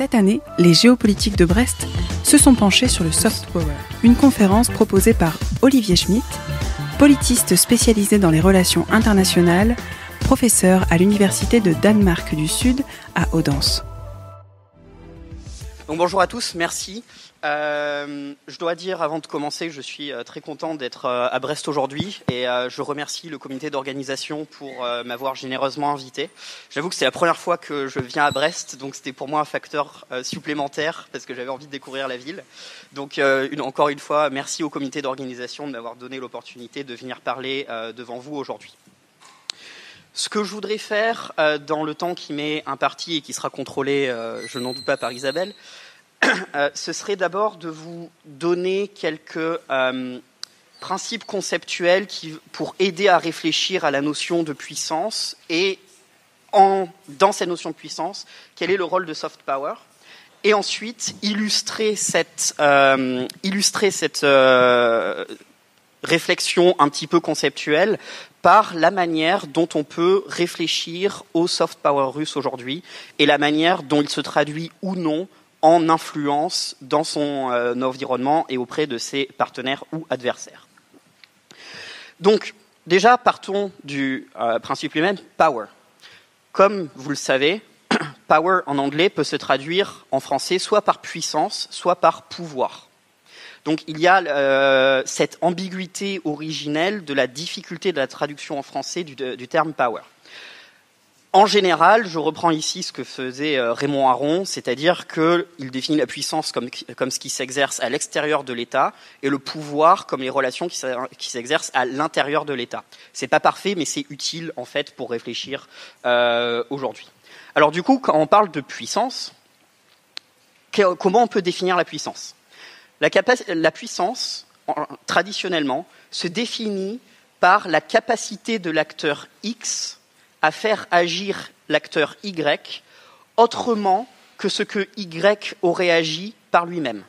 Cette année, les géopolitiques de Brest se sont penchés sur le soft power, une conférence proposée par Olivier Schmitt, politiste spécialisé dans les relations internationales, professeur à l'Université de Danemark du Sud à Odense. Donc bonjour à tous, merci. Je dois dire avant de commencer que je suis très content d'être à Brest aujourd'hui et je remercie le comité d'organisation pour m'avoir généreusement invité. J'avoue que c'est la première fois que je viens à Brest, donc c'était pour moi un facteur supplémentaire parce que j'avais envie de découvrir la ville. Donc encore une fois, merci au comité d'organisation de m'avoir donné l'opportunité de venir parler devant vous aujourd'hui. Ce que je voudrais faire dans le temps qui m'est imparti et qui sera contrôlé, je n'en doute pas, par Isabelle, ce serait d'abord de vous donner quelques principes conceptuels pour aider à réfléchir à la notion de puissance et dans cette notion de puissance, quel est le rôle de soft power, et ensuite illustrer cette réflexion un petit peu conceptuelle par la manière dont on peut réfléchir au soft power russe aujourd'hui et la manière dont il se traduit ou non en influence dans son environnement et auprès de ses partenaires ou adversaires. Donc, déjà, partons du principe lui-même, power. Comme vous le savez, power en anglais peut se traduire en français soit par puissance, soit par pouvoir. Donc il y a cette ambiguïté originelle de la difficulté de la traduction en français du terme power. En général, je reprends ici ce que faisait Raymond Aron, c'est-à-dire qu'il définit la puissance comme ce qui s'exerce à l'extérieur de l'État et le pouvoir comme les relations qui s'exercent à l'intérieur de l'État. C'est pas parfait, mais c'est utile en fait pour réfléchir aujourd'hui. Alors du coup, quand on parle de puissance, comment on peut définir la puissance ? La puissance, traditionnellement, se définit par la capacité de l'acteur X à faire agir l'acteur Y autrement que ce que Y aurait agi par lui-même.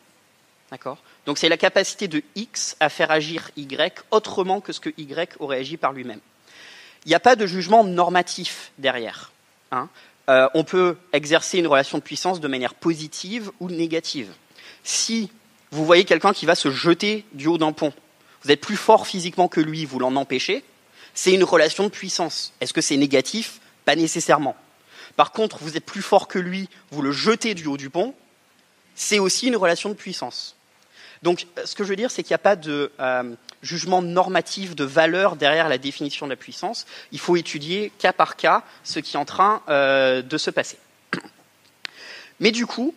D'accord ? Donc c'est la capacité de X à faire agir Y autrement que ce que Y aurait agi par lui-même. Il n'y a pas de jugement normatif derrière. On peut exercer une relation de puissance de manière positive ou négative. Si vous voyez quelqu'un qui va se jeter du haut d'un pont, vous êtes plus fort physiquement que lui, vous l'en empêchez, c'est une relation de puissance. Est-ce que c'est négatif ? Pas nécessairement. Par contre, vous êtes plus fort que lui, vous le jetez du haut du pont, c'est aussi une relation de puissance. Donc, ce que je veux dire, c'est qu'il n'y a pas de jugement normatif de valeur derrière la définition de la puissance. Il faut étudier cas par cas ce qui est en train de se passer. Mais du coup,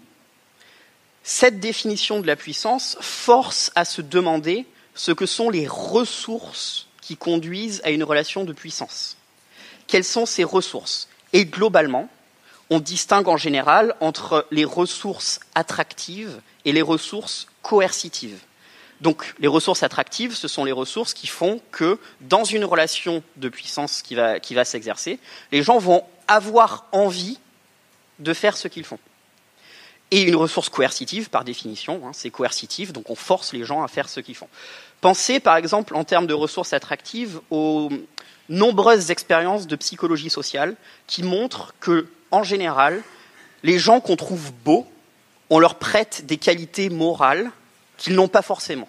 cette définition de la puissance force à se demander ce que sont les ressources qui conduisent à une relation de puissance. Quelles sont ces ressources ? Et globalement, on distingue en général entre les ressources attractives et les ressources coercitives. Donc, les ressources attractives, ce sont les ressources qui font que, dans une relation de puissance qui va s'exercer, les gens vont avoir envie de faire ce qu'ils font. Et une ressource coercitive, par définition, c'est coercitif, donc on force les gens à faire ce qu'ils font. Pensez, par exemple, en termes de ressources attractives, aux nombreuses expériences de psychologie sociale qui montrent que, en général, les gens qu'on trouve beaux, on leur prête des qualités morales qu'ils n'ont pas forcément.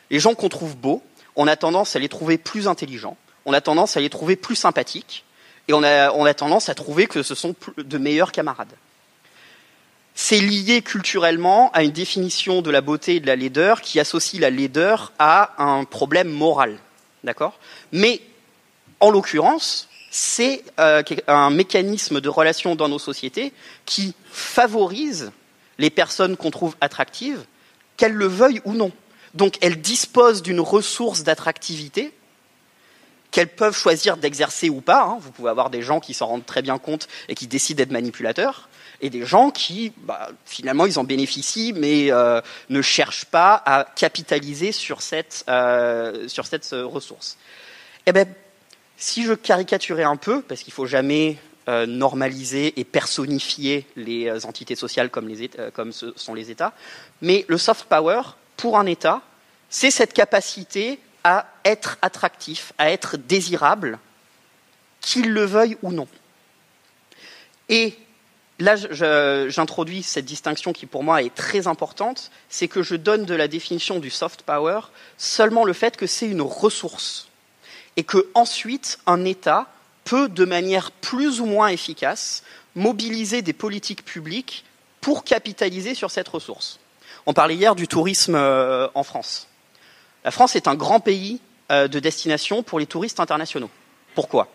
Les gens qu'on trouve beaux, on a tendance à les trouver plus intelligents, on a tendance à les trouver plus sympathiques, et on a tendance à trouver que ce sont de meilleurs camarades. C'est lié culturellement à une définition de la beauté et de la laideur qui associe la laideur à un problème moral. D'accord ? Mais, en l'occurrence, c'est un mécanisme de relation dans nos sociétés qui favorise les personnes qu'on trouve attractives, qu'elles le veuillent ou non. Donc, elles disposent d'une ressource d'attractivité qu'elles peuvent choisir d'exercer ou pas. Vous pouvez avoir des gens qui s'en rendent très bien compte et qui décident d'être manipulateurs, et des gens qui, finalement, ils en bénéficient, mais ne cherchent pas à capitaliser sur cette ressource. Eh bien, si je caricaturais un peu, parce qu'il ne faut jamais normaliser et personnifier les entités sociales comme ce sont les États, mais le soft power, pour un État, c'est cette capacité à être attractif, à être désirable, qu'il le veuille ou non. Et là, j'introduis cette distinction qui pour moi est très importante, c'est que je donne de la définition du soft power seulement le fait que c'est une ressource et que ensuite un État peut, de manière plus ou moins efficace, mobiliser des politiques publiques pour capitaliser sur cette ressource. On parlait hier du tourisme en France. La France est un grand pays de destination pour les touristes internationaux. Pourquoi ?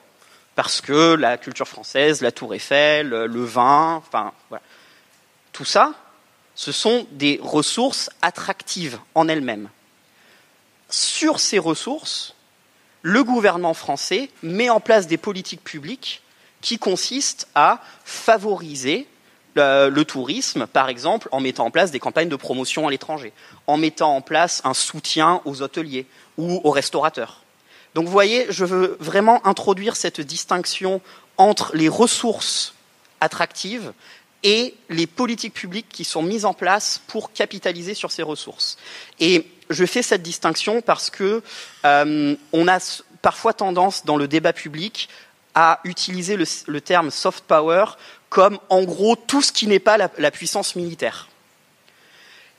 Parce que la culture française, la Tour Eiffel, le vin, enfin voilà. Tout ça, ce sont des ressources attractives en elles-mêmes. Sur ces ressources, le gouvernement français met en place des politiques publiques qui consistent à favoriser le tourisme, par exemple, en mettant en place des campagnes de promotion à l'étranger, en mettant en place un soutien aux hôteliers ou aux restaurateurs. Donc vous voyez, je veux vraiment introduire cette distinction entre les ressources attractives et les politiques publiques qui sont mises en place pour capitaliser sur ces ressources. Et je fais cette distinction parce que on a parfois tendance dans le débat public à utiliser le terme soft power comme en gros tout ce qui n'est pas la puissance militaire.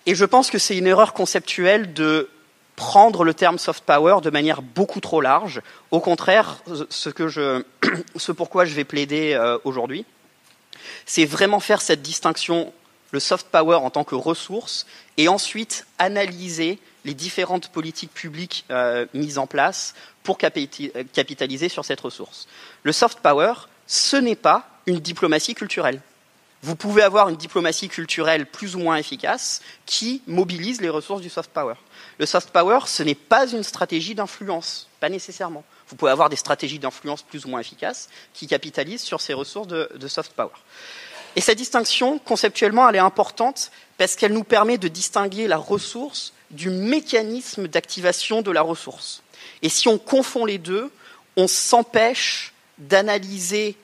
Et je pense que c'est une erreur conceptuelle de prendre le terme soft power de manière beaucoup trop large. Au contraire, ce pourquoi je vais plaider aujourd'hui, c'est vraiment faire cette distinction, le soft power en tant que ressource, et ensuite analyser les différentes politiques publiques mises en place pour capitaliser sur cette ressource. Le soft power, ce n'est pas une diplomatie culturelle. Vous pouvez avoir une diplomatie culturelle plus ou moins efficace qui mobilise les ressources du soft power. Le soft power, ce n'est pas une stratégie d'influence, pas nécessairement. Vous pouvez avoir des stratégies d'influence plus ou moins efficaces qui capitalisent sur ces ressources de soft power. Et cette distinction, conceptuellement, elle est importante parce qu'elle nous permet de distinguer la ressource du mécanisme d'activation de la ressource. Et si on confond les deux, on s'empêche d'analyser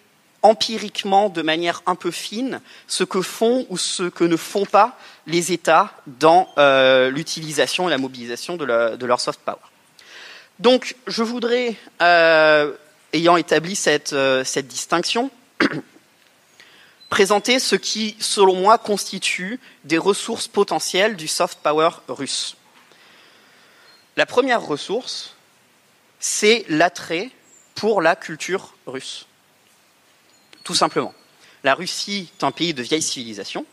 empiriquement, de manière un peu fine, ce que font ou ce que ne font pas les États dans l'utilisation et la mobilisation de leur soft power. Donc, je voudrais, ayant établi cette distinction, présenter ce qui, selon moi, constitue des ressources potentielles du soft power russe. La première ressource, c'est l'attrait pour la culture russe. Tout simplement. La Russie est un pays de vieille civilisation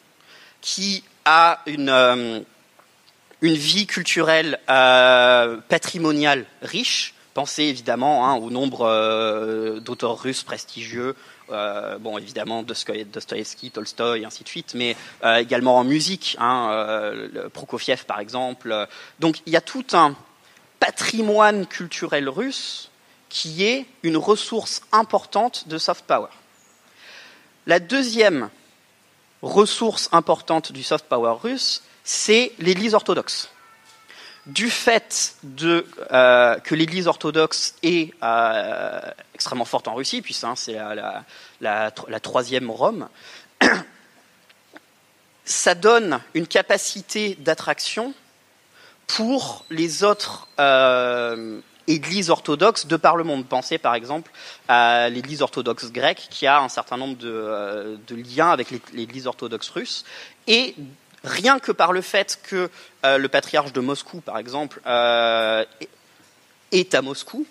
qui a une vie culturelle patrimoniale riche. Pensez évidemment au nombre d'auteurs russes prestigieux, évidemment Dostoïevski, Tolstoï, et ainsi de suite, mais également en musique, Prokofiev par exemple. Donc il y a tout un patrimoine culturel russe qui est une ressource importante de soft power. La deuxième ressource importante du soft power russe, c'est l'Église orthodoxe. Du fait que l'Église orthodoxe est extrêmement forte en Russie, puis c'est la troisième Rome, ça donne une capacité d'attraction pour les autres Églises orthodoxes de par le monde. Pensez par exemple à l'Église orthodoxe grecque qui a un certain nombre de liens avec l'Église orthodoxe russe. Et rien que par le fait que le patriarche de Moscou, par exemple, est à Moscou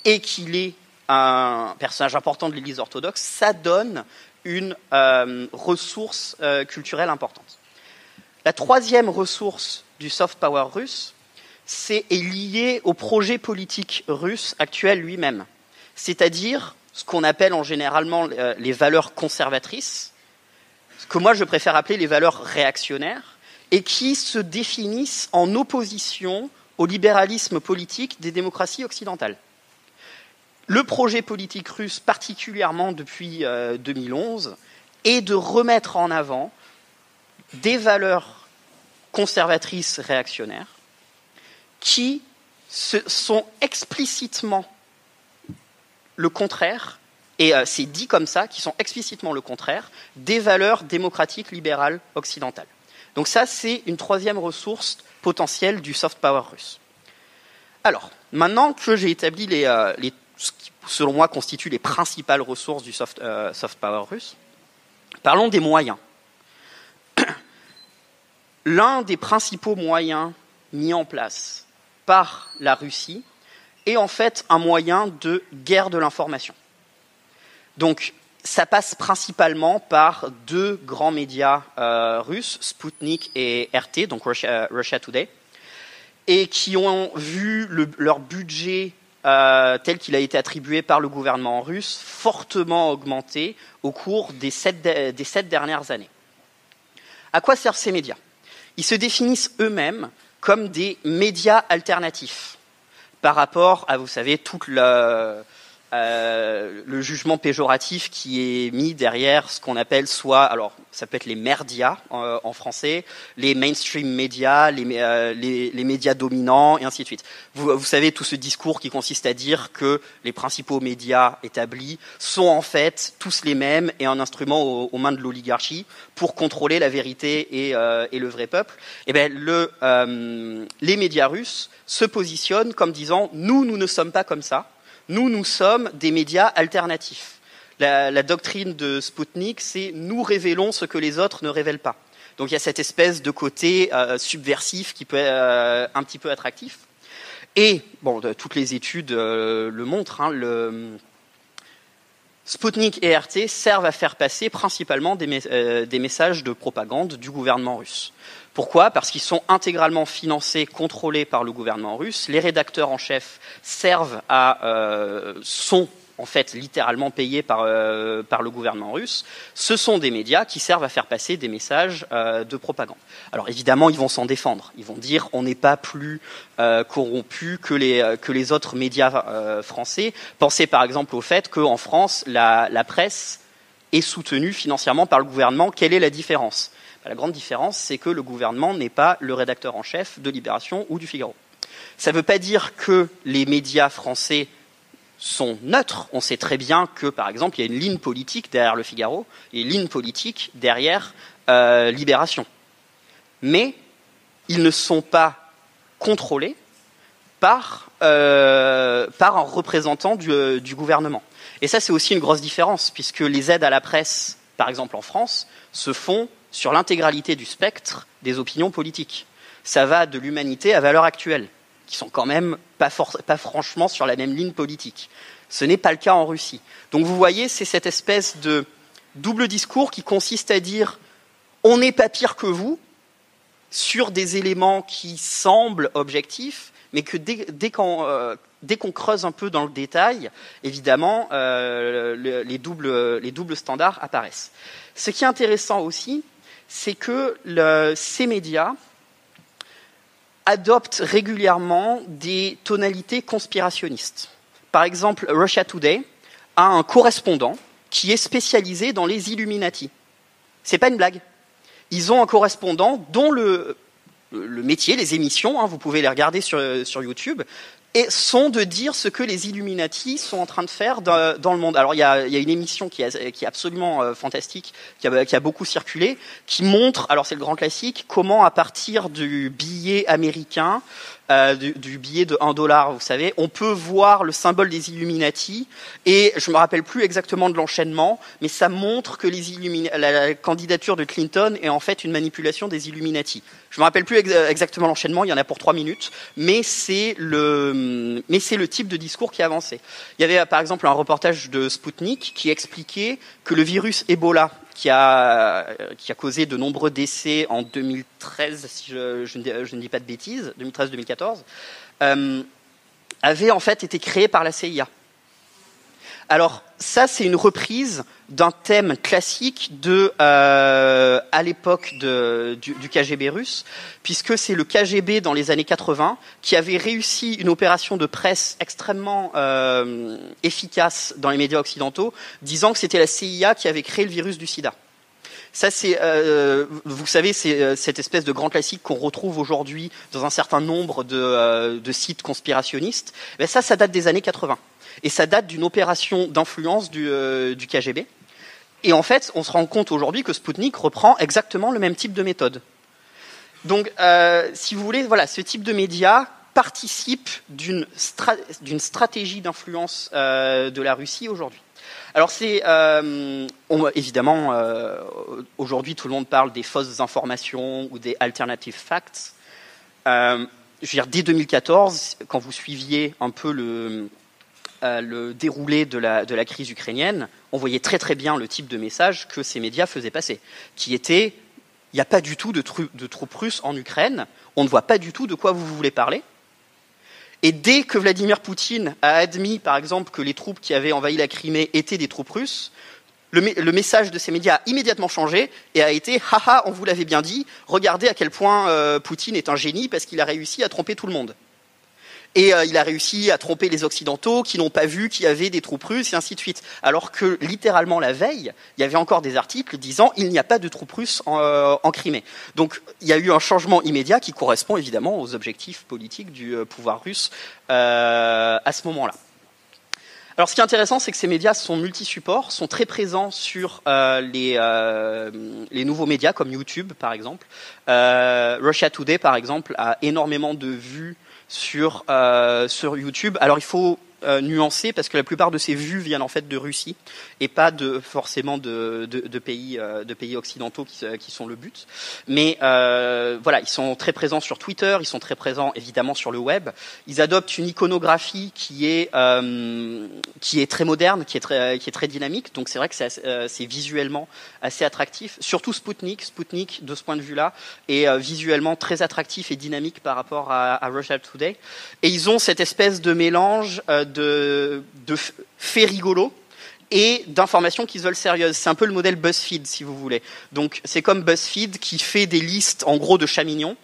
et qu'il est un personnage important de l'Église orthodoxe, ça donne une ressource culturelle importante. La troisième ressource du soft power russe, est lié au projet politique russe actuel lui-même, c'est-à-dire ce qu'on appelle en généralement les valeurs conservatrices, ce que moi je préfère appeler les valeurs réactionnaires, et qui se définissent en opposition au libéralisme politique des démocraties occidentales. Le projet politique russe, particulièrement depuis 2011, est de remettre en avant des valeurs conservatrices réactionnaires qui sont explicitement le contraire, et c'est dit comme ça, qui sont explicitement le contraire des valeurs démocratiques libérales occidentales. Donc ça, c'est une troisième ressource potentielle du soft power russe. Alors, maintenant que j'ai établi ce qui, selon moi, constituent les principales ressources du soft power russe, Parlons des moyens. L'un des principaux moyens mis en place par la Russie est en fait un moyen de guerre de l'information. Donc, ça passe principalement par deux grands médias russes, Sputnik et RT, donc Russia Today, et qui ont vu leur budget tel qu'il a été attribué par le gouvernement russe fortement augmenter au cours des 7 dernières années. À quoi servent ces médias ? Ils se définissent eux-mêmes comme des médias alternatifs par rapport à, vous savez, tout le jugement péjoratif qui est mis derrière ce qu'on appelle soit, alors ça peut être les merdias en français, les mainstream médias, les médias dominants et ainsi de suite. Vous savez, tout ce discours qui consiste à dire que les principaux médias établis sont en fait tous les mêmes et un instrument aux mains de l'oligarchie pour contrôler la vérité et le vrai peuple. Eh bien, les médias russes se positionnent comme disant « nous ne sommes pas comme ça ». Nous sommes des médias alternatifs. La doctrine de Sputnik, c'est « nous révélons ce que les autres ne révèlent pas ». Donc il y a cette espèce de côté subversif qui peut être un petit peu attractif. Et, bon, toutes les études le montrent, Sputnik et RT servent à faire passer principalement des messages de propagande du gouvernement russe. Pourquoi ? Parce qu'ils sont intégralement financés, contrôlés par le gouvernement russe. Les rédacteurs en chef sont en fait littéralement payés par le gouvernement russe. Ce sont des médias qui servent à faire passer des messages de propagande. Alors évidemment, ils vont s'en défendre. Ils vont dire on n'est pas plus corrompu que les autres médias français. Pensez par exemple au fait qu'en France, la presse est soutenue financièrement par le gouvernement. Quelle est la différence ? La grande différence, c'est que le gouvernement n'est pas le rédacteur en chef de Libération ou du Figaro. Ça ne veut pas dire que les médias français sont neutres. On sait très bien que, par exemple, il y a une ligne politique derrière le Figaro et une ligne politique derrière Libération. Mais ils ne sont pas contrôlés par un représentant du gouvernement. Et ça, c'est aussi une grosse différence, puisque les aides à la presse, par exemple en France, se font sur l'intégralité du spectre des opinions politiques. Ça va de l'humanité à valeurs actuelles, qui sont quand même pas franchement sur la même ligne politique. Ce n'est pas le cas en Russie. Donc vous voyez, c'est cette espèce de double discours qui consiste à dire « on n'est pas pire que vous » sur des éléments qui semblent objectifs, mais que dès qu'on creuse un peu dans le détail, évidemment, les doubles standards apparaissent. Ce qui est intéressant aussi, c'est que ces médias adoptent régulièrement des tonalités conspirationnistes. Par exemple, Russia Today a un correspondant qui est spécialisé dans les Illuminati. C'est pas une blague. Ils ont un correspondant dont le métier, les émissions, vous pouvez les regarder sur YouTube, et sont de dire ce que les Illuminati sont en train de faire dans le monde. Alors il y a une émission qui est absolument fantastique, qui a beaucoup circulé, qui montre, alors c'est le grand classique, comment à partir du billet américain, du billet de $1, vous savez, on peut voir le symbole des Illuminati, et je me rappelle plus exactement de l'enchaînement, mais ça montre que la candidature de Clinton est en fait une manipulation des Illuminati. Je me rappelle plus exactement l'enchaînement, il y en a pour 3 minutes, mais c'est le type de discours qui avançait. Il y avait par exemple un reportage de Sputnik qui expliquait que le virus Ebola, qui a causé de nombreux décès en 2013, si je ne dis pas de bêtises, 2013-2014, avait en fait été créé par la CIA. Alors ça, c'est une reprise d'un thème classique à l'époque du KGB russe, puisque c'est le KGB dans les années 80 qui avait réussi une opération de presse extrêmement efficace dans les médias occidentaux, disant que c'était la CIA qui avait créé le virus du sida. Ça, c'est, vous savez, c'est cette espèce de grand classique qu'on retrouve aujourd'hui dans un certain nombre de sites conspirationnistes. Mais ça date des années 80. Et ça date d'une opération d'influence du KGB. Et en fait, on se rend compte aujourd'hui que Sputnik reprend exactement le même type de méthode. Donc, si vous voulez, voilà, ce type de médias participe d'une stratégie d'influence de la Russie aujourd'hui. Alors évidemment, aujourd'hui tout le monde parle des fausses informations ou des alternative facts. Je veux dire, dès 2014, quand vous suiviez un peu le déroulé de la crise ukrainienne, on voyait très très bien le type de message que ces médias faisaient passer, qui était: il n'y a pas du tout de troupes russes en Ukraine, on ne voit pas du tout de quoi vous voulez parler. Et dès que Vladimir Poutine a admis, par exemple, que les troupes qui avaient envahi la Crimée étaient des troupes russes, le message de ces médias a immédiatement changé et a été: haha, on vous l'avait bien dit, regardez à quel point Poutine est un génie parce qu'il a réussi à tromper tout le monde. Et il a réussi à tromper les Occidentaux qui n'ont pas vu qu'il y avait des troupes russes et ainsi de suite. Alors que littéralement la veille, il y avait encore des articles disant: il n'y a pas de troupes russes en Crimée. Donc il y a eu un changement immédiat qui correspond évidemment aux objectifs politiques du pouvoir russe à ce moment-là. Alors ce qui est intéressant, c'est que ces médias sont multi-supports, sont très présents sur les nouveaux médias comme YouTube par exemple. Russia Today par exemple a énormément de vues sur YouTube. Alors il faut nuancer parce que la plupart de ces vues viennent en fait de Russie et pas forcément de pays occidentaux qui sont le but. Mais voilà, ils sont très présents sur Twitter, ils sont très présents évidemment sur le web. Ils adoptent une iconographie qui est très moderne, qui est très dynamique. Donc c'est vrai que c'est visuellement assez attractif. Surtout Sputnik de ce point de vue-là est visuellement très attractif et dynamique par rapport à Russia Today. Et ils ont cette espèce de mélange de faits rigolos et d'informations qui se veulent sérieuses. C'est un peu le modèle BuzzFeed, si vous voulez. Donc, c'est comme BuzzFeed qui fait des listes, en gros, de chats mignons.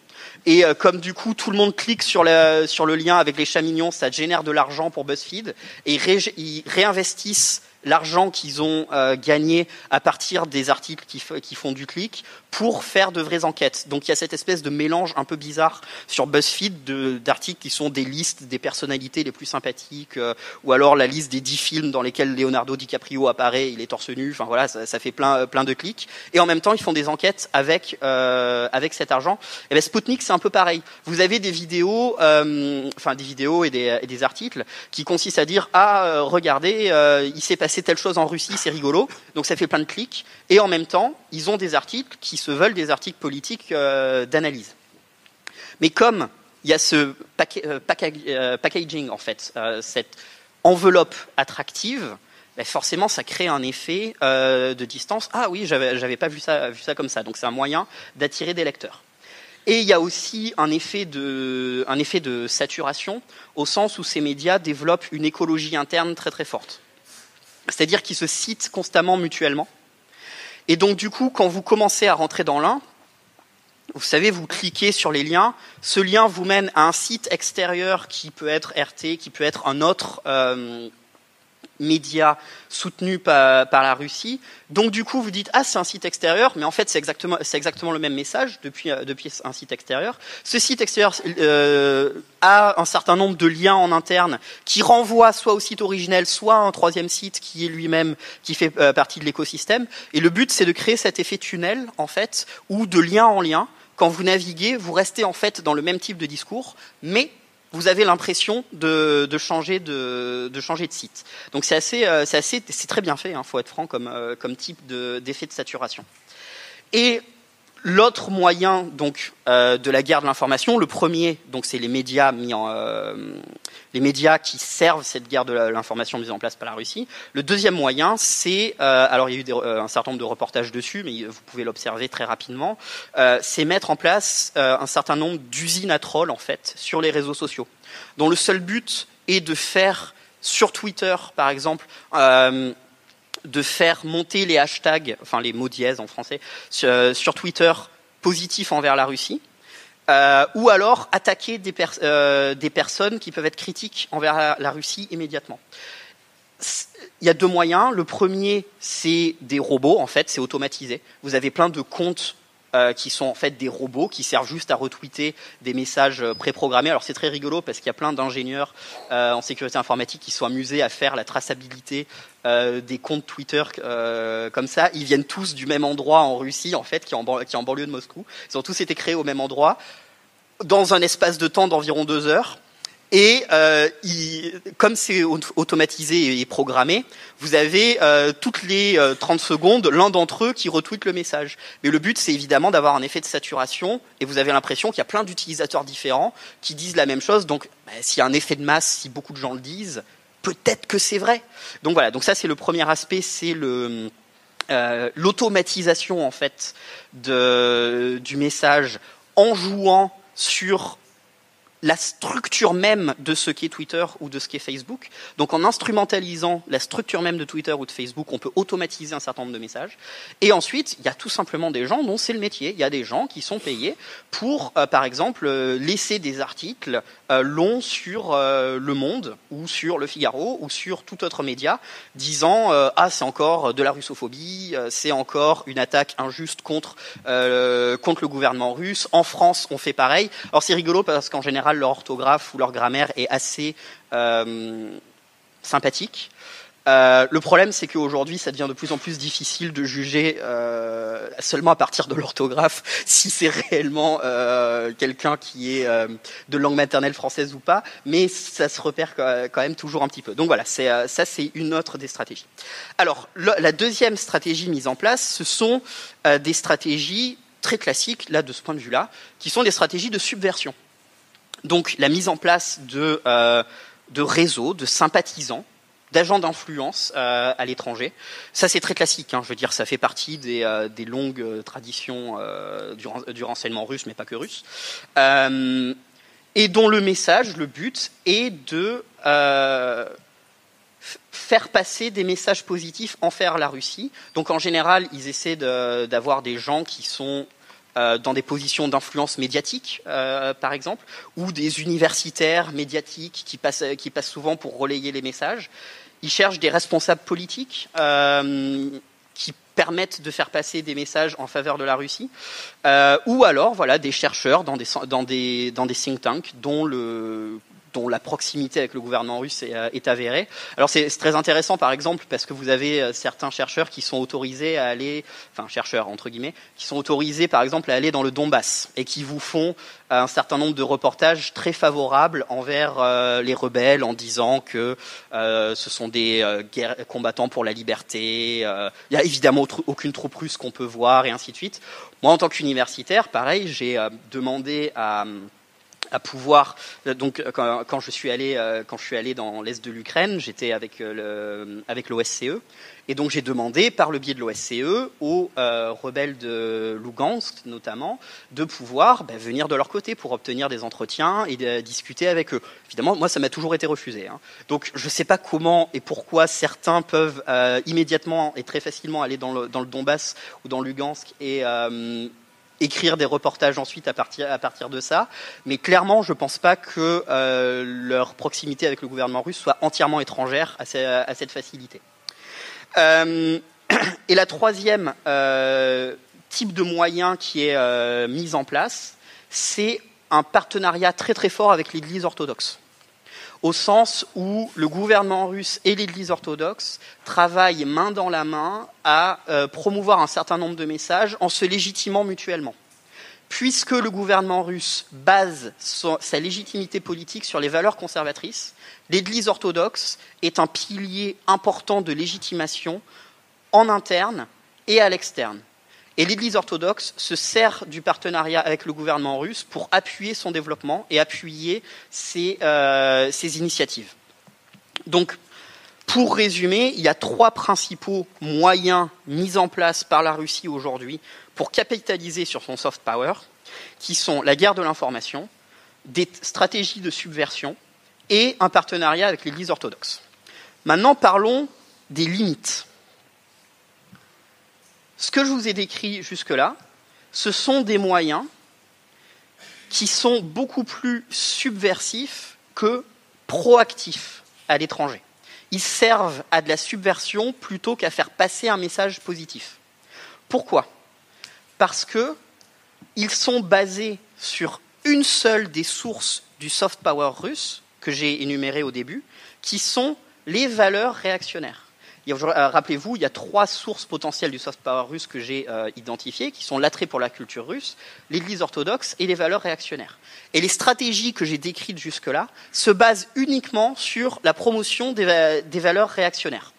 Et comme du coup, tout le monde clique sur le lien avec les chats mignons, ça génère de l'argent pour BuzzFeed. Et ils réinvestissent l'argent qu'ils ont gagné à partir des articles qui font du clic pour faire de vraies enquêtes. Donc il y a cette espèce de mélange un peu bizarre sur BuzzFeed d'articles qui sont des listes des personnalités les plus sympathiques ou alors la liste des 10 films dans lesquels Leonardo DiCaprio apparaît, il est torse nu, enfin voilà, ça fait plein de clics. Et en même temps, ils font des enquêtes avec cet argent. Et ben Sputnik, c'est un peu pareil. Vous avez des vidéos, et des articles qui consistent à dire: ah, regardez, il s'est passé telle chose en Russie, c'est rigolo. Donc ça fait plein de clics. Et en même temps, ils ont des articles qui se veulent des articles politiques d'analyse. Mais comme il y a ce packaging, en fait, cette enveloppe attractive, ben forcément, ça crée un effet de distance. Ah oui, j'avais pas vu ça comme ça. Donc c'est un moyen d'attirer des lecteurs. Et il y a aussi un effet de saturation, au sens où ces médias développent une écologie interne très très forte. C'est-à-dire qu'ils se citent constamment mutuellement. Et donc du coup, quand vous commencez à rentrer dans l'un, vous savez, vous cliquez sur les liens, ce lien vous mène à un site extérieur qui peut être RT, qui peut être un autre média soutenu par la Russie. Donc du coup, vous dites: ah, c'est un site extérieur, mais en fait, c'est exactement le même message depuis un site extérieur. Ce site extérieur a un certain nombre de liens en interne qui renvoient soit au site originel, soit à un troisième site qui est lui-même, qui fait partie de l'écosystème. Et le but, c'est de créer cet effet tunnel, en fait, ou de lien en lien. Quand vous naviguez, vous restez en fait dans le même type de discours, mais vous avez l'impression de changer de site. Donc c'est très bien fait, faut être franc, comme type d'effet de saturation. Et l'autre moyen donc de la guerre de l'information, le premier, donc c'est les médias qui servent cette guerre de l'information mise en place par la Russie. Le deuxième moyen, c'est alors il y a eu un certain nombre de reportages dessus, mais vous pouvez l'observer très rapidement. C'est mettre en place un certain nombre d'usines à trolls en fait sur les réseaux sociaux, dont le seul but est de faire sur Twitter, par exemple, de faire monter les hashtags, enfin les mots dièses en français, sur Twitter positifs envers la Russie, ou alors attaquer des personnes qui peuvent être critiques envers la Russie immédiatement. Il y a deux moyens. Le premier, c'est des robots, en fait, c'est automatisé. Vous avez plein de comptes qui sont en fait des robots qui servent juste à retweeter des messages préprogrammés. Alors c'est très rigolo parce qu'il y a plein d'ingénieurs en sécurité informatique qui sont amusés à faire la traçabilité des comptes Twitter comme ça. Ils viennent tous du même endroit en Russie, en fait, qui est en banlieue de Moscou. Ils ont tous été créés au même endroit dans un espace de temps d'environ 2 heures. Et comme c'est automatisé et programmé, vous avez toutes les 30 secondes l'un d'entre eux qui retweet le message. Mais le but, c'est évidemment d'avoir un effet de saturation, et vous avez l'impression qu'il y a plein d'utilisateurs différents qui disent la même chose. Donc, s'il y a un effet de masse, si beaucoup de gens le disent, peut-être que c'est vrai. Donc voilà. Donc ça, c'est le premier aspect, c'est l'automatisation en fait du message en jouant sur la structure même de ce qu'est Twitter ou de ce qu'est Facebook. Donc en instrumentalisant la structure même de Twitter ou de Facebook, on peut automatiser un certain nombre de messages. Et ensuite, il y a tout simplement des gens dont c'est le métier. Il y a des gens qui sont payés pour, par exemple, laisser des articles longs sur Le Monde ou sur Le Figaro ou sur tout autre média, disant ah, c'est encore de la russophobie, c'est encore une attaque injuste contre le gouvernement russe. En France, on fait pareil. Alors c'est rigolo parce qu'en général, leur orthographe ou leur grammaire est assez sympathique. Le problème, c'est qu'aujourd'hui, ça devient de plus en plus difficile de juger seulement à partir de l'orthographe si c'est réellement quelqu'un qui est de langue maternelle française ou pas, mais ça se repère quand même toujours un petit peu. Donc voilà, ça c'est une autre des stratégies. Alors, la deuxième stratégie mise en place, ce sont des stratégies très classiques, là, de ce point de vue-là, qui sont des stratégies de subversion. Donc la mise en place de réseaux, de sympathisants, d'agents d'influence à l'étranger. Ça, c'est très classique. Je veux dire, ça fait partie des longues traditions du renseignement russe, mais pas que russe. Et dont le message, le but, est de faire passer des messages positifs envers la Russie. Donc en général, ils essaient d'avoir des gens qui sont dans des positions d'influence médiatique, par exemple, ou des universitaires médiatiques qui passent souvent pour relayer les messages. Ils cherchent des responsables politiques qui permettent de faire passer des messages en faveur de la Russie, ou alors voilà des chercheurs dans des think tanks dont la proximité avec le gouvernement russe est avérée. Alors c'est très intéressant par exemple parce que vous avez certains chercheurs qui sont autorisés à aller, enfin chercheurs entre guillemets, qui sont autorisés par exemple à aller dans le Donbass et qui vous font un certain nombre de reportages très favorables envers les rebelles en disant que ce sont des combattants pour la liberté, il n'y a évidemment aucune troupe russe qu'on peut voir et ainsi de suite. Moi en tant qu'universitaire, pareil, j'ai demandé à pouvoir, donc quand je suis allé dans l'est de l'Ukraine, j'étais avec l'OSCE, et donc j'ai demandé par le biais de l'OSCE aux rebelles de Lugansk notamment de pouvoir venir de leur côté pour obtenir des entretiens et de discuter avec eux. Évidemment, moi ça m'a toujours été refusé. Donc je ne sais pas comment et pourquoi certains peuvent immédiatement et très facilement aller dans le Donbass ou dans Lugansk et écrire des reportages ensuite à partir de ça, mais clairement je pense pas que leur proximité avec le gouvernement russe soit entièrement étrangère à cette facilité. Et la troisième type de moyen qui est mis en place, c'est un partenariat très très fort avec l'Église orthodoxe, au sens où le gouvernement russe et l'Église orthodoxe travaillent main dans la main à promouvoir un certain nombre de messages en se légitimant mutuellement. Puisque le gouvernement russe base sa légitimité politique sur les valeurs conservatrices, l'Église orthodoxe est un pilier important de légitimation en interne et à l'externe. Et l'Église orthodoxe se sert du partenariat avec le gouvernement russe pour appuyer son développement et appuyer ses initiatives. Donc, pour résumer, il y a trois principaux moyens mis en place par la Russie aujourd'hui pour capitaliser sur son soft power, qui sont la guerre de l'information, des stratégies de subversion et un partenariat avec l'Église orthodoxe. Maintenant, parlons des limites. Ce que je vous ai décrit jusque-là, ce sont des moyens qui sont beaucoup plus subversifs que proactifs à l'étranger. Ils servent à de la subversion plutôt qu'à faire passer un message positif. Pourquoi ? Parce qu'ils sont basés sur une seule des sources du soft power russe, que j'ai énumérées au début, qui sont les valeurs réactionnaires. Rappelez-vous, il y a 3 sources potentielles du soft power russe que j'ai identifiées, qui sont l'attrait pour la culture russe, l'Église orthodoxe et les valeurs réactionnaires. Et les stratégies que j'ai décrites jusque-là se basent uniquement sur la promotion des valeurs réactionnaires.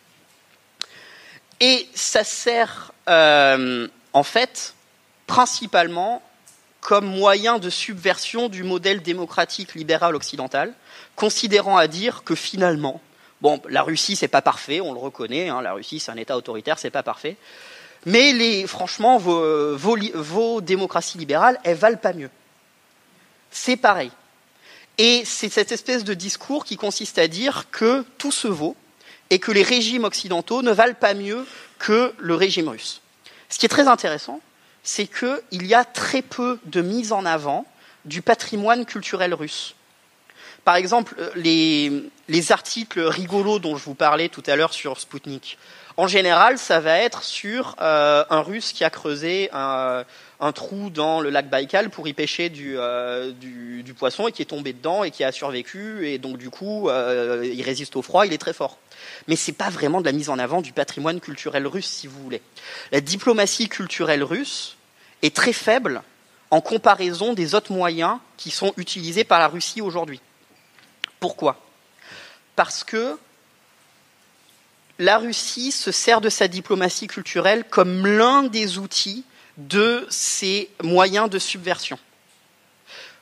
Et ça sert, en fait, principalement comme moyen de subversion du modèle démocratique libéral occidental, considérant à dire que finalement, bon, la Russie, c'est pas parfait, on le reconnaît, hein, la Russie, c'est un État autoritaire, c'est pas parfait, mais franchement, vos démocraties libérales, elles valent pas mieux. C'est pareil. Et c'est cette espèce de discours qui consiste à dire que tout se vaut et que les régimes occidentaux ne valent pas mieux que le régime russe. Ce qui est très intéressant, c'est qu'il y a très peu de mise en avant du patrimoine culturel russe. Par exemple, les articles rigolos dont je vous parlais tout à l'heure sur Sputnik, en général, ça va être sur un Russe qui a creusé un trou dans le lac Baïkal pour y pêcher du poisson et qui est tombé dedans et qui a survécu et donc du coup, il résiste au froid, il est très fort. Mais c'est pas vraiment de la mise en avant du patrimoine culturel russe, si vous voulez. La diplomatie culturelle russe est très faible en comparaison des autres moyens qui sont utilisés par la Russie aujourd'hui. Pourquoi ? Parce que la Russie se sert de sa diplomatie culturelle comme l'un des outils de ses moyens de subversion.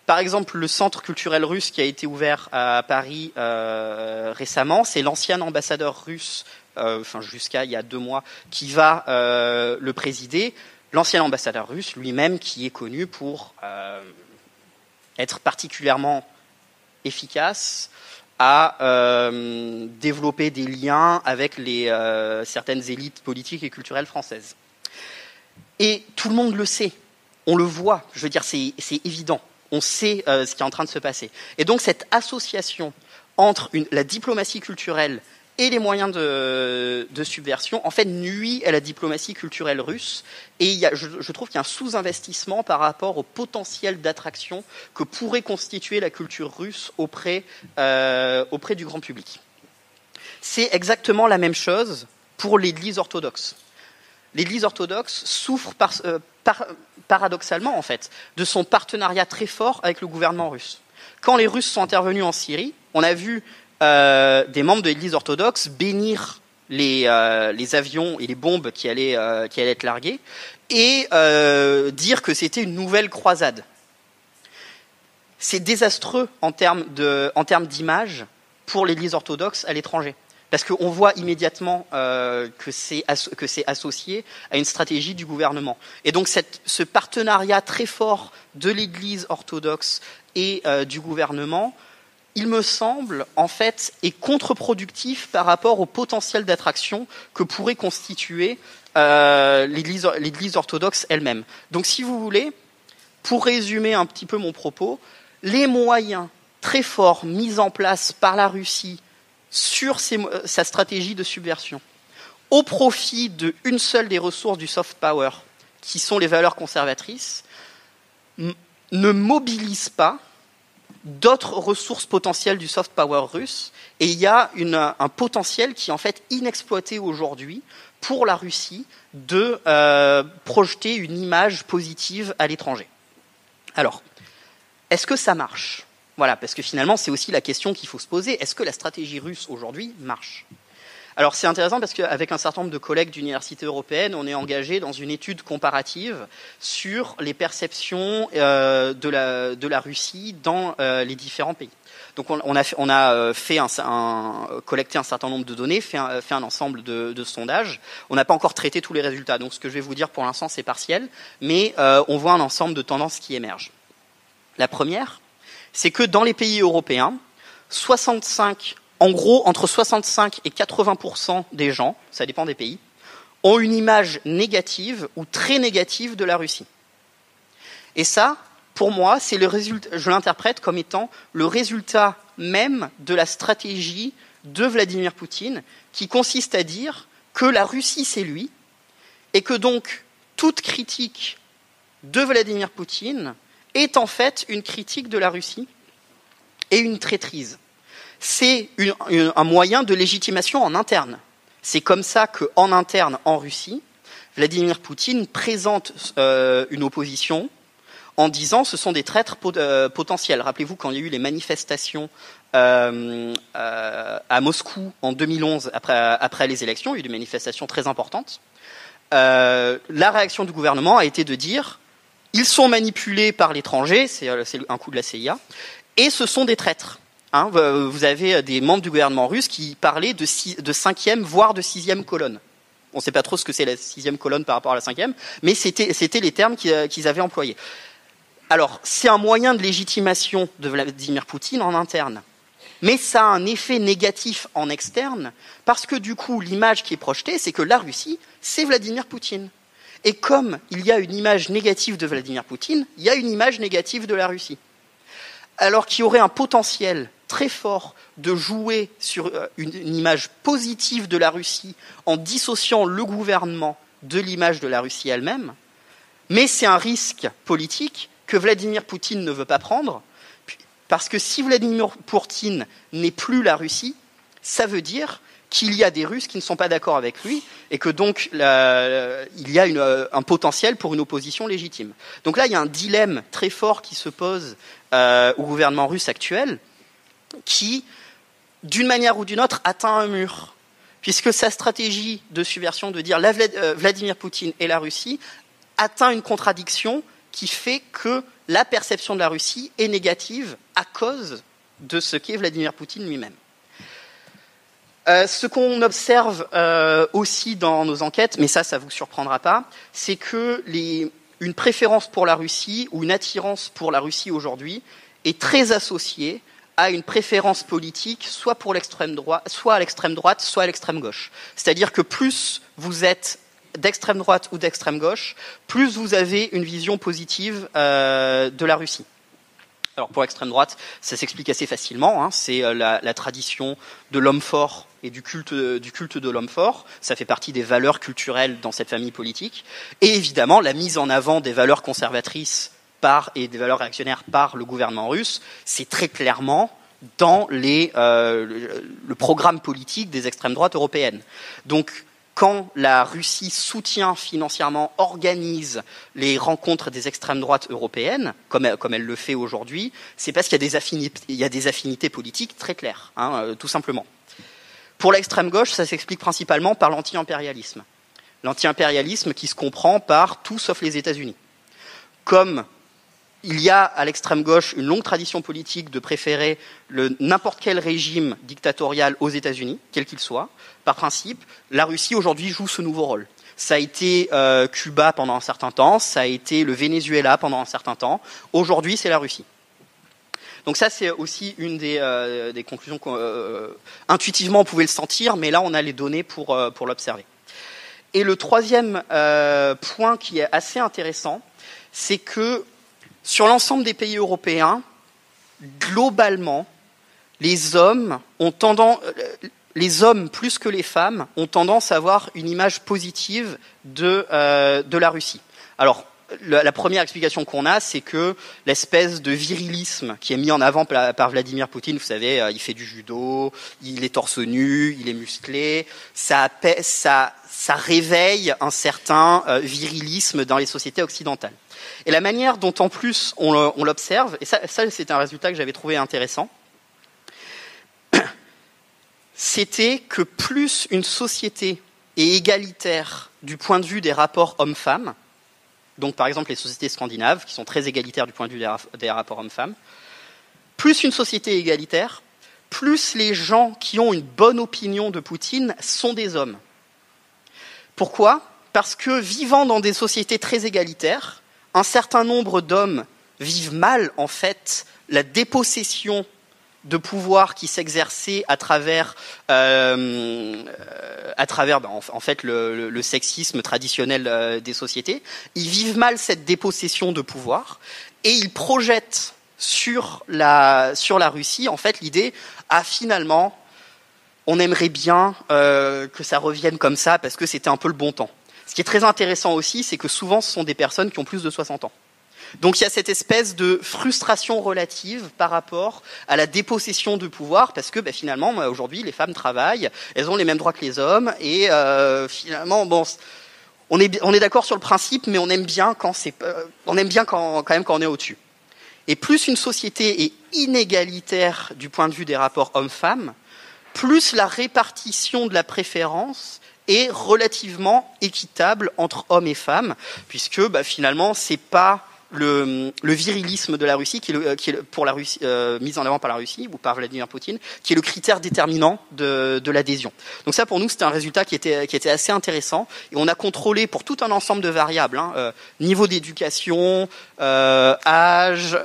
Par exemple, le centre culturel russe qui a été ouvert à Paris récemment, c'est l'ancien ambassadeur russe, jusqu'à il y a 2 mois, qui va le présider. L'ancien ambassadeur russe lui-même qui est connu pour être particulièrement efficace à développer des liens avec certaines élites politiques et culturelles françaises. Et tout le monde le sait, on le voit, je veux dire, c'est évident, on sait ce qui est en train de se passer. Et donc cette association entre la diplomatie culturelle et les moyens de subversion, en fait, nuit à la diplomatie culturelle russe. Et je trouve qu'il y a un sous-investissement par rapport au potentiel d'attraction que pourrait constituer la culture russe auprès du grand public. C'est exactement la même chose pour l'Église orthodoxe. L'Église orthodoxe souffre paradoxalement, en fait, de son partenariat très fort avec le gouvernement russe. Quand les Russes sont intervenus en Syrie, on a vu des membres de l'Église orthodoxe bénir les avions et les bombes qui allaient être larguées et dire que c'était une nouvelle croisade. C'est désastreux en termes d'image pour l'Église orthodoxe à l'étranger. Parce qu'on voit immédiatement que c'est associé à une stratégie du gouvernement. Et donc ce partenariat très fort de l'Église orthodoxe et du gouvernement, il me semble, en fait, est contre-productif par rapport au potentiel d'attraction que pourrait constituer l'Église orthodoxe elle-même. Donc, si vous voulez, pour résumer un petit peu mon propos, les moyens très forts mis en place par la Russie sur sa stratégie de subversion, au profit d'une seule des ressources du soft power, qui sont les valeurs conservatrices, ne mobilisent pas d'autres ressources potentielles du soft power russe, et il y a un potentiel qui est en fait inexploité aujourd'hui pour la Russie de projeter une image positive à l'étranger. Alors, est-ce que ça marche ? Voilà, parce que finalement, c'est aussi la question qu'il faut se poser. Est-ce que la stratégie russe aujourd'hui marche ? Alors, c'est intéressant parce qu'avec un certain nombre de collègues d'universités européennes, on est engagé dans une étude comparative sur les perceptions de la Russie dans les différents pays. Donc, on a fait collecté un certain nombre de données, fait un ensemble de sondages. On n'a pas encore traité tous les résultats. Donc, ce que je vais vous dire pour l'instant, c'est partiel, mais on voit un ensemble de tendances qui émergent. La première, c'est que dans les pays européens, entre 65 et 80% des gens, ça dépend des pays, ont une image négative ou très négative de la Russie. Et ça, pour moi, c'est le résultat, je l'interprète comme étant le résultat même de la stratégie de Vladimir Poutine, qui consiste à dire que la Russie, c'est lui, et que donc toute critique de Vladimir Poutine est en fait une critique de la Russie et une traîtrise. C'est un moyen de légitimation en interne. C'est comme ça qu'en interne, en Russie, Vladimir Poutine présente une opposition en disant ce sont des traîtres potentiels. Rappelez-vous quand il y a eu les manifestations à Moscou en 2011 après les élections, il y a eu des manifestations très importantes. La réaction du gouvernement a été de dire ils sont manipulés par l'étranger, c'est un coup de la CIA, et ce sont des traîtres. Hein, vous avez des membres du gouvernement russe qui parlaient de 5e, voire de 6e colonne. On ne sait pas trop ce que c'est la 6e colonne par rapport à la 5e, mais c'était les termes qu'ils avaient employés. Alors, c'est un moyen de légitimation de Vladimir Poutine en interne. Mais ça a un effet négatif en externe, parce que du coup, l'image qui est projetée, c'est que la Russie, c'est Vladimir Poutine. Et comme il y a une image négative de Vladimir Poutine, il y a une image négative de la Russie. Alors qu'il y aurait un potentiel très fort de jouer sur une image positive de la Russie en dissociant le gouvernement de l'image de la Russie elle-même, mais c'est un risque politique que Vladimir Poutine ne veut pas prendre, parce que si Vladimir Poutine n'est plus la Russie, ça veut dire qu'il y a des Russes qui ne sont pas d'accord avec lui, et que donc il y a un potentiel pour une opposition légitime. Donc là, il y a un dilemme très fort qui se pose au gouvernement russe actuel, qui, d'une manière ou d'une autre, atteint un mur, puisque sa stratégie de subversion de dire Vladimir Poutine et la Russie atteint une contradiction qui fait que la perception de la Russie est négative à cause de ce qu'est Vladimir Poutine lui-même. Ce qu'on observe aussi dans nos enquêtes, mais ça vous surprendra pas, c'est que une préférence pour la Russie ou une attirance pour la Russie aujourd'hui est très associée à une préférence politique, soit pour l'extrême droite, soit à l'extrême droite, soit à l'extrême gauche. C'est-à-dire que plus vous êtes d'extrême droite ou d'extrême gauche, plus vous avez une vision positive de la Russie. Alors pour l'extrême droite, ça s'explique assez facilement, hein, c'est la tradition de l'homme fort et du culte de l'homme fort, ça fait partie des valeurs culturelles dans cette famille politique, et évidemment la mise en avant des valeurs conservatrices et des valeurs réactionnaires par le gouvernement russe, c'est très clairement dans le programme politique des extrêmes droites européennes. Donc quand la Russie soutient financièrement, organise les rencontres des extrêmes droites européennes, comme elle le fait aujourd'hui, c'est parce qu'il y a des affinités politiques très claires, hein, tout simplement. Pour l'extrême gauche, ça s'explique principalement par l'anti-impérialisme. L'anti-impérialisme qui se comprend par tout sauf les États-Unis. Comme il y a à l'extrême gauche une longue tradition politique de préférer n'importe quel régime dictatorial aux États-Unis, quel qu'il soit, par principe, la Russie aujourd'hui joue ce nouveau rôle. Ça a été Cuba pendant un certain temps, ça a été le Venezuela pendant un certain temps. Aujourd'hui, c'est la Russie. Donc ça, c'est aussi une des conclusions intuitivement on pouvait le sentir, mais là, on a les données pour l'observer. Et le troisième point qui est assez intéressant, c'est que sur l'ensemble des pays européens, globalement, les hommes plus que les femmes ont tendance à avoir une image positive de la Russie. Alors, la première explication qu'on a, c'est que l'espèce de virilisme qui est mis en avant par Vladimir Poutine, vous savez, il fait du judo, il est torse nu, il est musclé, ça réveille un certain virilisme dans les sociétés occidentales. Et la manière dont en plus on l'observe, et ça c'est un résultat que j'avais trouvé intéressant, c'était que plus une société est égalitaire du point de vue des rapports hommes-femmes, donc par exemple les sociétés scandinaves, qui sont très égalitaires du point de vue des rapports hommes-femmes, plus une société est égalitaire, plus les gens qui ont une bonne opinion de Poutine sont des hommes. Pourquoi ? Parce que vivant dans des sociétés très égalitaires, un certain nombre d'hommes vivent mal, en fait, la dépossession de pouvoir qui s'exerçait à travers en fait le sexisme traditionnel des sociétés. Ils vivent mal cette dépossession de pouvoir et ils projettent sur la Russie en fait l'idée finalement on aimerait bien que ça revienne comme ça parce que c'était un peu le bon temps. Ce qui est très intéressant aussi, c'est que souvent ce sont des personnes qui ont plus de 60 ans. Donc il y a cette espèce de frustration relative par rapport à la dépossession de pouvoir, parce que finalement, aujourd'hui, les femmes travaillent, elles ont les mêmes droits que les hommes, et finalement, bon, on est d'accord sur le principe, mais on aime bien quand on est au-dessus. Et plus une société est inégalitaire du point de vue des rapports hommes-femmes, plus la répartition de la préférence est relativement équitable entre hommes et femmes, puisque finalement, c'est pas le virilisme de la Russie qui est pour la Russie, mis en avant par la Russie ou par Vladimir Poutine, qui est le critère déterminant de l'adhésion. Donc ça, pour nous, c'était un résultat qui était assez intéressant, et on a contrôlé pour tout un ensemble de variables, niveau d'éducation, âge,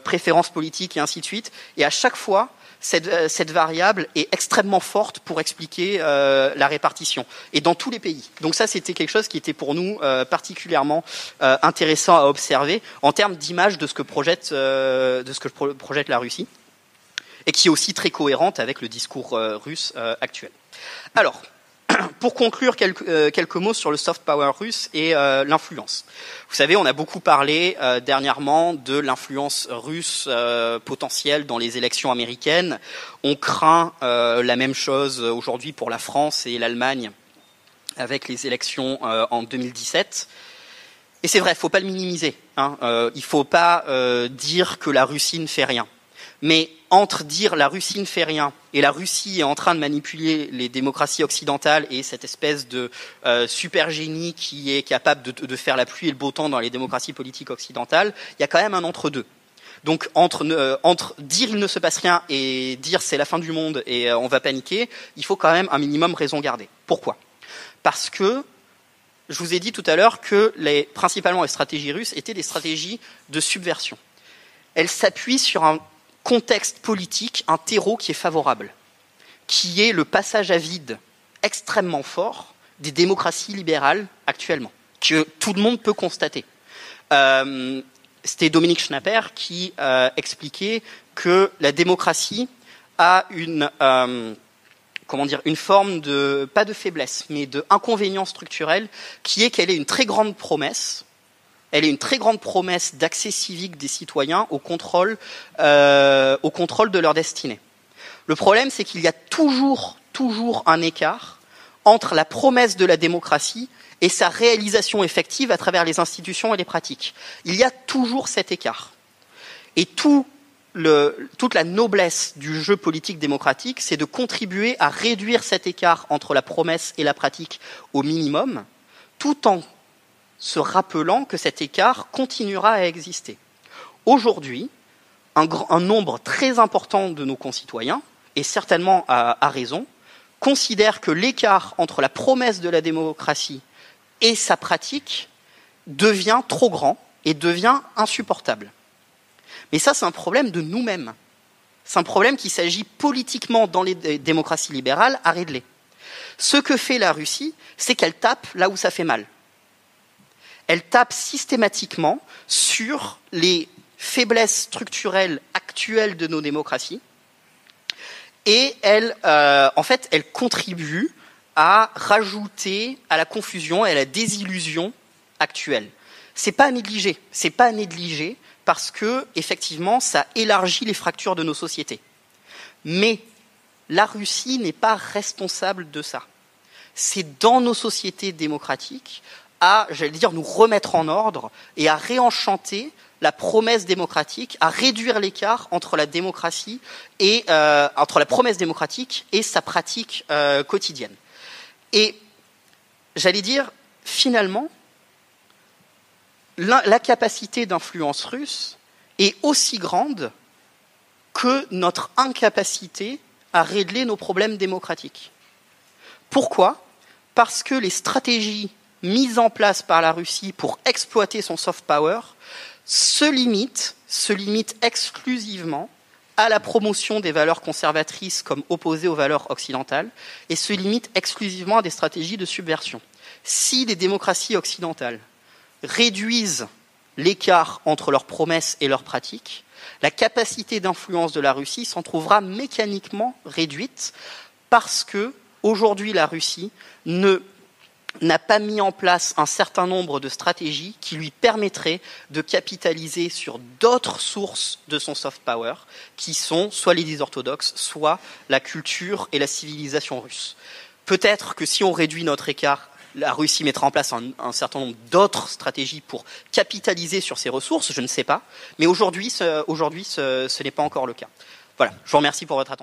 préférences politiques et ainsi de suite, et à chaque fois, cette variable est extrêmement forte pour expliquer la répartition, et dans tous les pays. Donc ça, c'était quelque chose qui était pour nous particulièrement intéressant à observer en termes d'image de ce que projette la Russie, et qui est aussi très cohérente avec le discours russe actuel. Alors, pour conclure, quelques mots sur le soft power russe et l'influence. Vous savez, on a beaucoup parlé dernièrement de l'influence russe potentielle dans les élections américaines. On craint la même chose aujourd'hui pour la France et l'Allemagne avec les élections en 2017. Et c'est vrai, il ne faut pas le minimiser. Il ne faut pas dire que la Russie ne fait rien. Mais entre dire la Russie ne fait rien et la Russie est en train de manipuler les démocraties occidentales et cette espèce de super génie qui est capable de faire la pluie et le beau temps dans les démocraties politiques occidentales, il y a quand même un entre-deux. Donc entre dire il ne se passe rien et dire c'est la fin du monde et on va paniquer, il faut quand même un minimum raison garder. Pourquoi ? Parce que je vous ai dit tout à l'heure que principalement les stratégies russes étaient des stratégies de subversion. Elles s'appuient sur un contexte politique, un terreau qui est favorable, qui est le passage à vide extrêmement fort des démocraties libérales actuellement, que tout le monde peut constater. C'était Dominique Schnapper qui expliquait que la démocratie a une forme de, pas de faiblesse, mais de inconvénient structurel, qui est qu'elle est une très grande promesse. Elle est une très grande promesse d'accès civique des citoyens au contrôle de leur destinée. Le problème, c'est qu'il y a toujours un écart entre la promesse de la démocratie et sa réalisation effective à travers les institutions et les pratiques. Il y a toujours cet écart. Et toute la noblesse du jeu politique démocratique, c'est de contribuer à réduire cet écart entre la promesse et la pratique au minimum, tout en se rappelant que cet écart continuera à exister. Aujourd'hui, un nombre très important de nos concitoyens, et certainement à raison, considèrent que l'écart entre la promesse de la démocratie et sa pratique devient trop grand et devient insupportable. Mais ça, c'est un problème de nous-mêmes. C'est un problème qu'il s'agit politiquement dans les démocraties libérales à régler. Ce que fait la Russie, c'est qu'elle tape là où ça fait mal. Elle tape systématiquement sur les faiblesses structurelles actuelles de nos démocraties et elle contribue à rajouter à la confusion et à la désillusion actuelle. C'est pas à négliger parce que, effectivement, ça élargit les fractures de nos sociétés. Mais la Russie n'est pas responsable de ça. C'est dans nos sociétés démocratiques à, nous remettre en ordre et à réenchanter la promesse démocratique, à réduire l'écart entre la démocratie et entre la promesse démocratique et sa pratique quotidienne. Et finalement, la capacité d'influence russe est aussi grande que notre incapacité à régler nos problèmes démocratiques. Pourquoi ? Parce que les stratégies mises en place par la Russie pour exploiter son soft power se limitent exclusivement à la promotion des valeurs conservatrices comme opposées aux valeurs occidentales et se limitent exclusivement à des stratégies de subversion. Si les démocraties occidentales réduisent l'écart entre leurs promesses et leurs pratiques, la capacité d'influence de la Russie s'en trouvera mécaniquement réduite parce que, aujourd'hui, la Russie ne n'a pas mis en place un certain nombre de stratégies qui lui permettraient de capitaliser sur d'autres sources de son soft power, qui sont soit l'Église orthodoxe, soit la culture et la civilisation russe. Peut-être que si on réduit notre écart, la Russie mettra en place un certain nombre d'autres stratégies pour capitaliser sur ses ressources, je ne sais pas, mais aujourd'hui, ce n'est pas encore le cas. Voilà, je vous remercie pour votre attention.